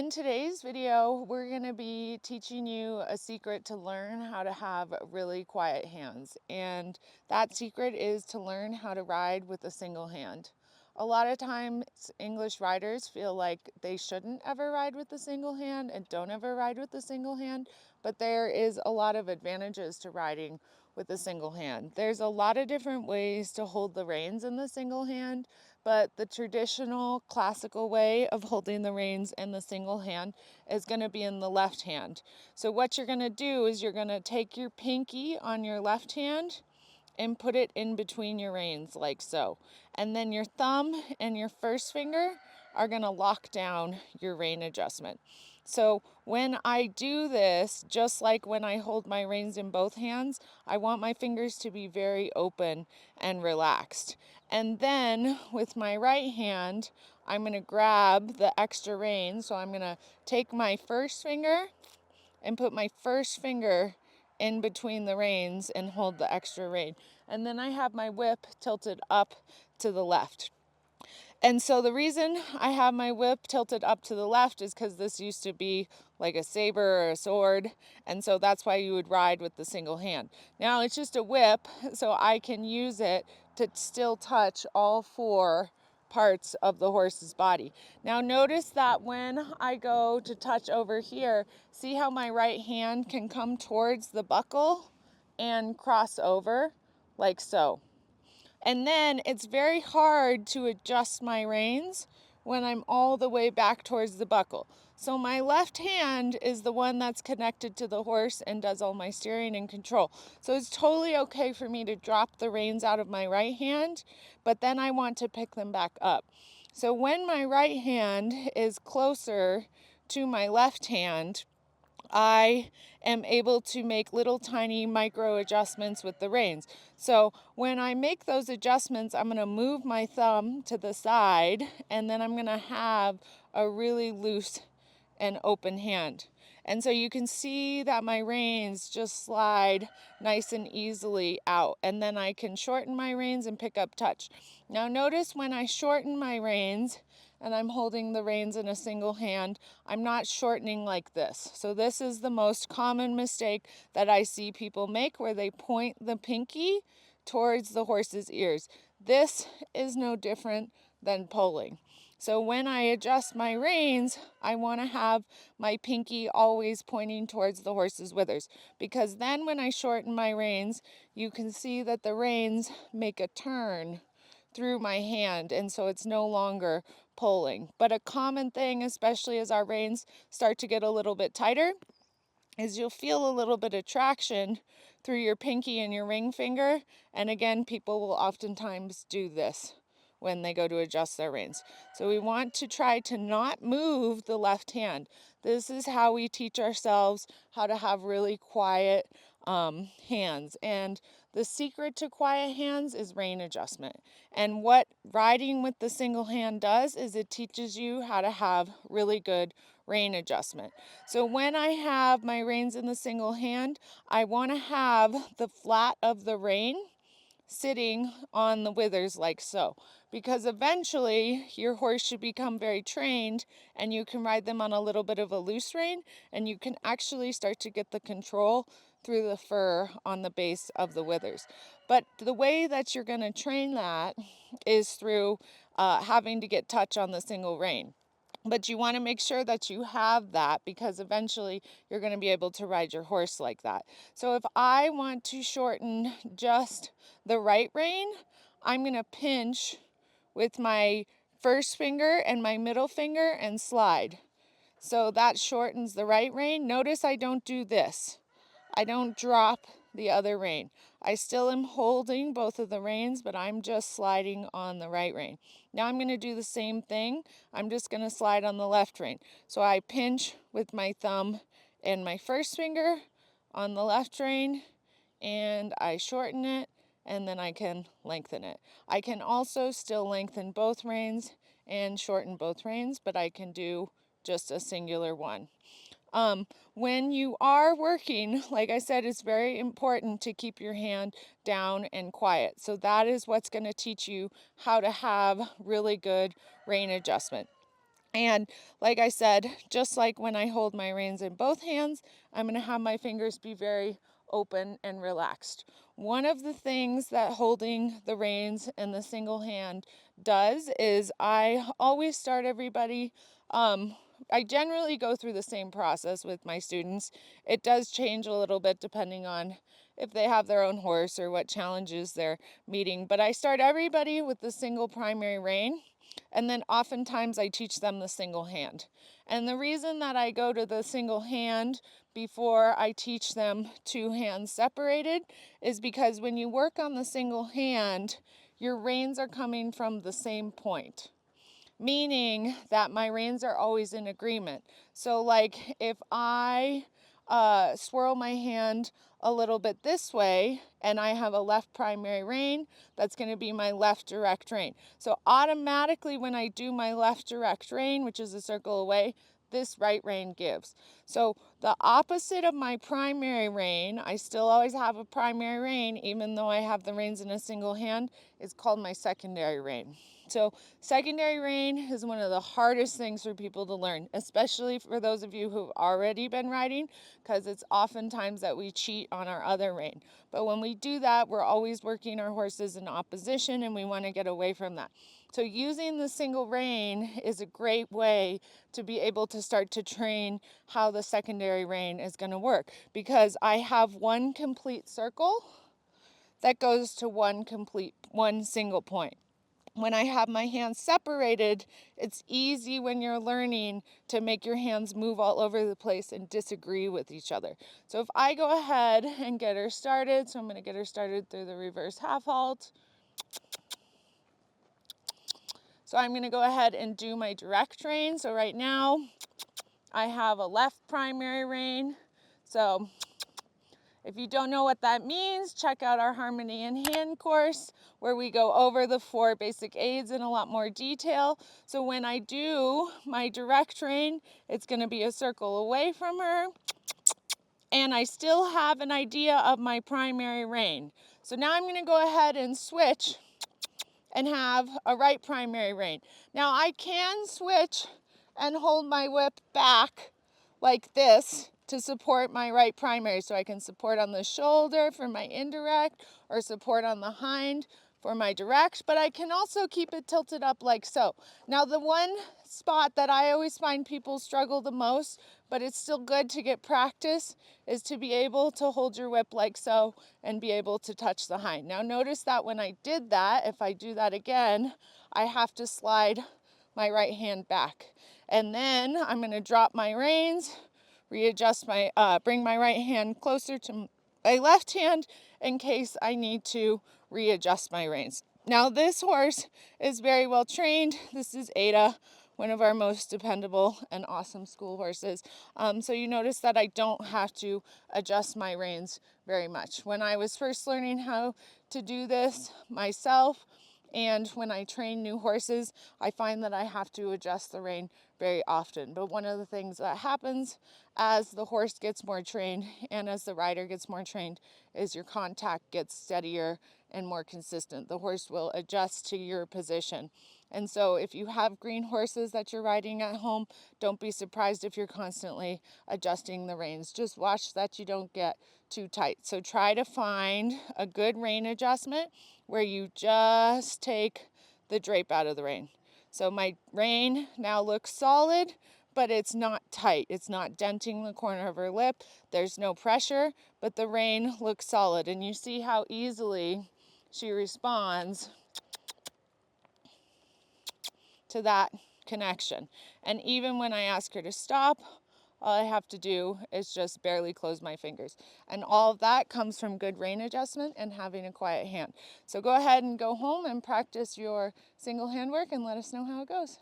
In today's video, we're going to be teaching you a secret to learn how to have really quiet hands. And that secret is to learn how to ride with a single hand. A lot of times English riders feel like they shouldn't ever ride with a single hand and don't ever ride with a single hand, but there is a lot of advantages to riding with a single hand. There's a lot of different ways to hold the reins in the single hand, but the traditional classical way of holding the reins in the single hand is going to be in the left hand. So what you're going to do is you're going to take your pinky on your left hand and put it in between your reins like so. And then your thumb and your first finger are going to lock down your rein adjustment. So when I do this, just like when I hold my reins in both hands, I want my fingers to be very open and relaxed. And then with my right hand, I'm going to grab the extra rein. So I'm going to take my first finger and put my first finger in between the reins and hold the extra rein. And then I have my whip tilted up to the left. And so the reason I have my whip tilted up to the left is because this used to be like a saber or a sword. And so that's why you would ride with the single hand. Now it's just a whip, so I can use it to still touch all four parts of the horse's body. Now notice that when I go to touch over here, see how my right hand can come towards the buckle and cross over like so. And then it's very hard to adjust my reins when I'm all the way back towards the buckle. So my left hand is the one that's connected to the horse and does all my steering and control. So it's totally okay for me to drop the reins out of my right hand, but then I want to pick them back up. So when my right hand is closer to my left hand, I am able to make little tiny micro adjustments with the reins. So when I make those adjustments, I'm going to move my thumb to the side, and then I'm going to have a really loose and open hand. And so you can see that my reins just slide nice and easily out, and then I can shorten my reins and pick up touch. Now notice when I shorten my reins and I'm holding the reins in a single hand, I'm not shortening like this. So this is the most common mistake that I see people make, where they point the pinky towards the horse's ears. This is no different than pulling. So when I adjust my reins, I want to have my pinky always pointing towards the horse's withers, because then when I shorten my reins, you can see that the reins make a turn through my hand, and so it's no longer pulling. But a common thing, especially as our reins start to get a little bit tighter, is you'll feel a little bit of traction through your pinky and your ring finger. And again, people will oftentimes do this when they go to adjust their reins. So we want to try to not move the left hand. This is how we teach ourselves how to have really quiet hands. And the secret to quiet hands is rein adjustment. And what riding with the single hand does is it teaches you how to have really good rein adjustment. So when I have my reins in the single hand, I want to have the flat of the rein sitting on the withers like so, because eventually your horse should become very trained and you can ride them on a little bit of a loose rein, and you can actually start to get the control through the fur on the base of the withers. But the way that you're going to train that is through having to get touch on the single rein. But you want to make sure that you have that, because eventually you're going to be able to ride your horse like that. So if I want to shorten just the right rein, I'm going to pinch with my first finger and my middle finger and slide. So that shortens the right rein. Notice I don't do this. I don't drop the other rein. I still am holding both of the reins, but I'm just sliding on the right rein. Now I'm going to do the same thing. I'm just going to slide on the left rein. So I pinch with my thumb and my first finger on the left rein, and I shorten it, and then I can lengthen it. I can also still lengthen both reins and shorten both reins, but I can do just a singular one. When you are working, like I said, it's very important to keep your hand down and quiet. So that is what's going to teach you how to have really good rein adjustment. And like I said, just like when I hold my reins in both hands, I'm going to have my fingers be very open and relaxed. One of the things that holding the reins in the single hand does is I always start everybody. I generally go through the same process with my students. It does change a little bit depending on if they have their own horse or what challenges they're meeting. But I start everybody with the single primary rein. And then oftentimes I teach them the single hand. And the reason that I go to the single hand before I teach them two hands separated is because when you work on the single hand, your reins are coming from the same point, meaning that my reins are always in agreement. So like if I swirl my hand a little bit this way and I have a left primary rein, that's going to be my left direct rein. So automatically when I do my left direct rein, which is a circle away, this right rein gives. So the opposite of my primary rein, I still always have a primary rein even though I have the reins in a single hand, is called my secondary rein. So secondary rein is one of the hardest things for people to learn, especially for those of you who've already been riding, because it's oftentimes that we cheat on our other rein. But when we do that, we're always working our horses in opposition, and we want to get away from that. So using the single rein is a great way to be able to start to train how the secondary rein is going to work, because I have one complete circle that goes to one single point. When I have my hands separated, it's easy when you're learning to make your hands move all over the place and disagree with each other. So if I go ahead and get her started, so I'm going to get her started through the reverse half halt. So I'm going to go ahead and do my direct rein. So right now I have a left primary rein. So if you don't know what that means, check out our Harmony in Hand course where we go over the 4 basic aids in a lot more detail. So when I do my direct rein, it's going to be a circle away from her, and I still have an idea of my primary rein. So now I'm going to go ahead and switch and have a right primary rein. Now I can switch and hold my whip back like this to support my right primary. So I can support on the shoulder for my indirect or support on the hind for my direct, but I can also keep it tilted up like so. Now the one spot that I always find people struggle the most, but it's still good to get practice, is to be able to hold your whip like so and be able to touch the hind. Now notice that when I did that, if I do that again, I have to slide my right hand back. And then I'm going to drop my reins, readjust my, bring my right hand closer to my left hand in case I need to readjust my reins. Now this horse is very well trained. This is Ada, one of our most dependable and awesome school horses. So you notice that I don't have to adjust my reins very much. When I was first learning how to do this myself, and when I train new horses, I find that I have to adjust the rein very often. But one of the things that happens as the horse gets more trained and as the rider gets more trained is your contact gets steadier and more consistent. The horse will adjust to your position. And so if you have green horses that you're riding at home, don't be surprised if you're constantly adjusting the reins. Just watch that you don't get too tight. So try to find a good rein adjustment where you just take the drape out of the rein. So my rein now looks solid, but it's not tight. It's not denting the corner of her lip. There's no pressure, but the rein looks solid. And you see how easily she responds to that connection. And even when I ask her to stop, all I have to do is just barely close my fingers. And all of that comes from good rein adjustment and having a quiet hand. So go ahead and go home and practice your single hand work and let us know how it goes.